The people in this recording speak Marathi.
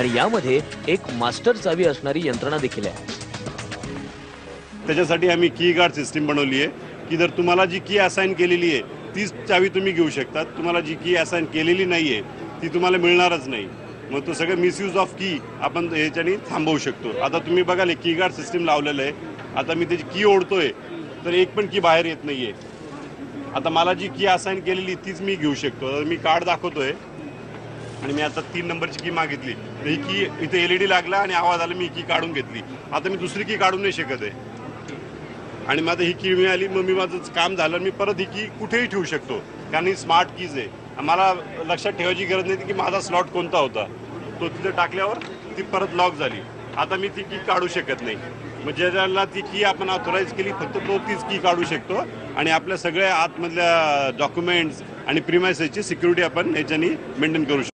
आणि यामध्ये एक मास्टर चावी असणारी यंत्रणा देखील आहे। त्याच्यासाठी आम्ही की गार्ड सिस्टीम बनवली आहे की जर तुम्हाला जी की असाइन केलेली आहे तीच चावी तुम्ही घेऊ शकता, तुम्हाला जी की असाइन केलेली नाही आहे ती तुम्हाला मिळणारच नाही। मग तो सगळं मिसयूज ऑफ की आपण याच्याने थांबवू शकतो। आता तुम्ही बघाल की गार्ड सिस्टीम लावलेलं आहे, आता मी त्याची की ओढतोय तर एक पण की बाहेर येत नाही आहे। आता मला जी की असाइन केलेली तीच मी घेऊ शकतो। मी कार्ड दाखवतोय आणि मी आता 3 नंबरची की मागितली, ही की इथे LED लागला आणि आवाज आला, मी की काढून घेतली। आता मी दुसरी की काढून नाही शकत आहे आणि माझं ही की मिळाली, मग मी माझं काम झालं, मी परत ही की कुठेही ठेवू शकतो कारण ही स्मार्ट कीज आहे। मला लक्षात ठेवायची गरज नाही की माझा स्लॉट कोणता होता, तो तिथे टाकल्यावर ती परत लॉक झाली। आता मी ती की काढू शकत नाही, मग ज्याला ती की आपण ऑथोराईज केली फक्त तो तीच की काढू शकतो आणि आपल्या सगळ्या आतमधल्या डॉक्युमेंट्स आणि प्रिमाइसेसची सिक्युरिटी आपण याच्यानी मेंटेन करू शकतो।